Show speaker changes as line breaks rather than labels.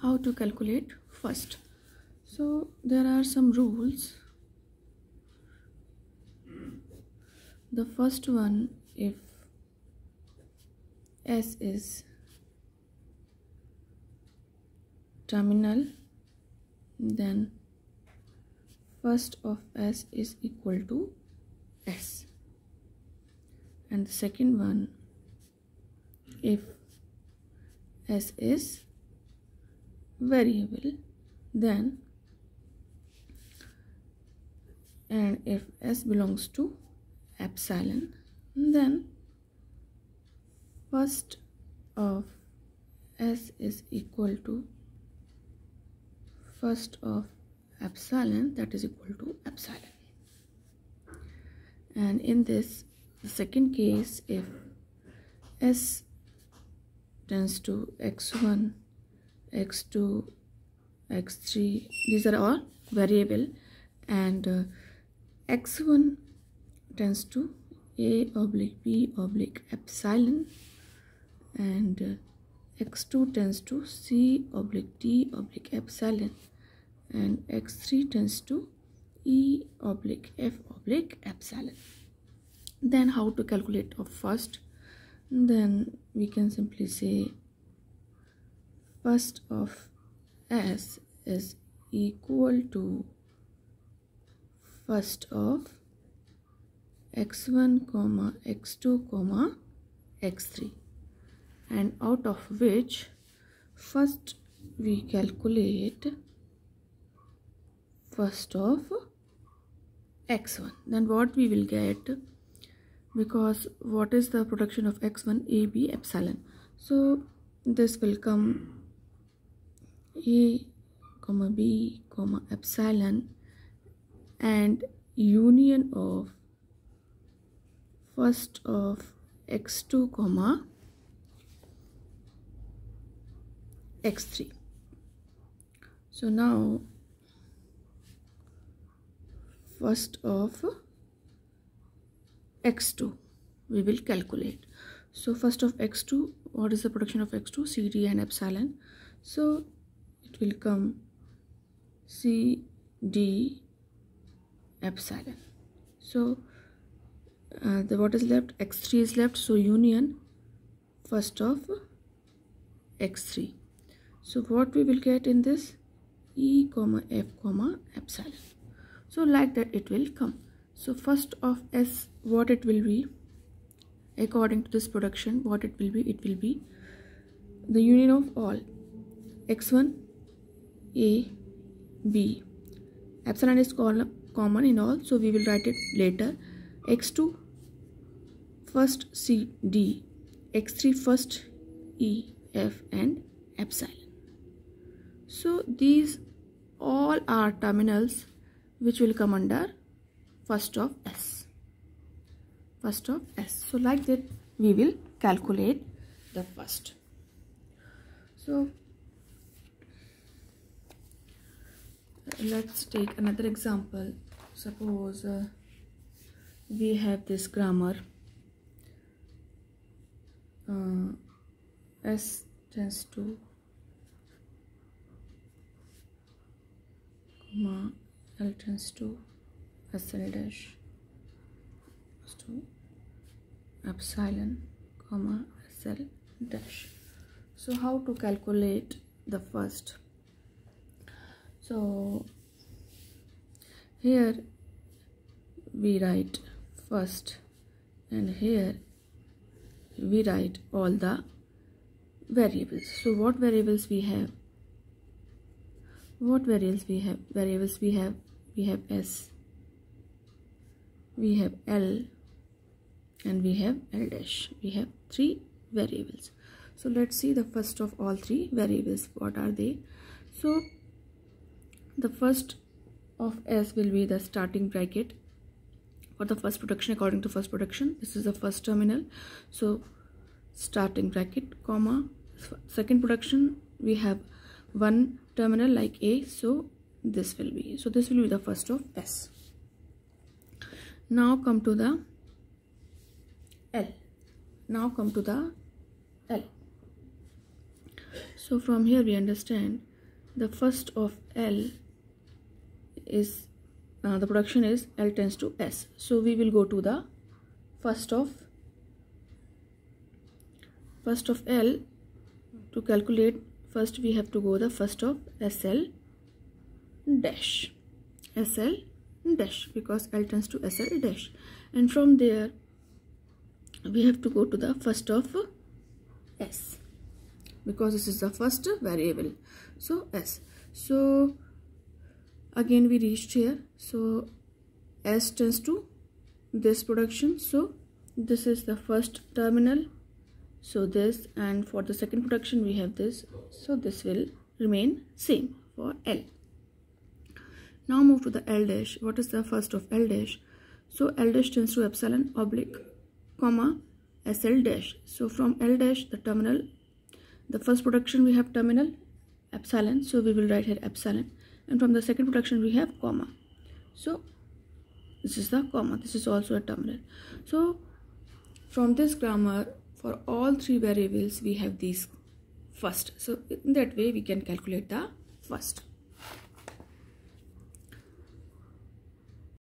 how to calculate first. So there are some rules. The first one, if S is terminal, then first of S is equal to S. And the second one, if S is variable, then and if S belongs to epsilon, then first of S is equal to first of epsilon, that is equal to epsilon. And in this, the second case, if S tends to x1, x2, x3, these are all variable, and x1 tends to a oblique b oblique epsilon, and x2 tends to c oblique d oblique epsilon, and x3 tends to e oblique f oblique epsilon. Then how to calculate of first? Then we can simply say first of S is equal to first of x1, x2, x3, and out of which first we calculate first of x1. Then what we will get, because what is the production of x1? a b epsilon. So this will come a comma b comma epsilon, and union of first of x2 comma x3. So now first of x2 we will calculate. So first of x2, what is the production of x2? c d and epsilon. So it will come c d epsilon. So what is left? x3 is left, so union first of x3. So what we will get in this? E comma f comma epsilon. So like that it will come. So first of S, what it will be according to this production, what it will be? It will be the union of all x1 a b. Epsilon is common in all, so we will write it later. x2 first c d, x3 first e f and epsilon. So these all are terminals which will come under first of S. First of S. So like that we will calculate the first. So let's take another example. Suppose we have this grammar S tends to comma L tends to SL dash to epsilon comma SL dash. So how to calculate the first? So here we write first, and here we write all the variables. So what variables we have? What variables we have? Variables we have S, we have L, and we have L dash. We have three variables. So let's see the first of all three variables. What are they? So the first of S will be the starting bracket for the first production according to first production. This is the first terminal. So starting bracket comma second production, we have one terminal like A, so this will be the first of S. Now come to the L. So from here we understand the first of L is the production is L tends to S. So we will go to the first of L. To calculate, first we have to go the first of SL dash, because L tends to SL dash, and from there we have to go to the first of S, because this is the first variable. So S. So again we reached here. So S tends to this production. So this is the first terminal. So this, and for the second production we have this. So this will remain same for L. Now move to the L dash. What is the first of L dash? So L dash tends to epsilon oblique comma SL dash. So from L dash, the terminal, the first production we have terminal epsilon, so we will write here epsilon, and from the second production we have comma. So this is the comma, this is also a terminal. So from this grammar, for all three variables we have these first. So in that way we can calculate the first.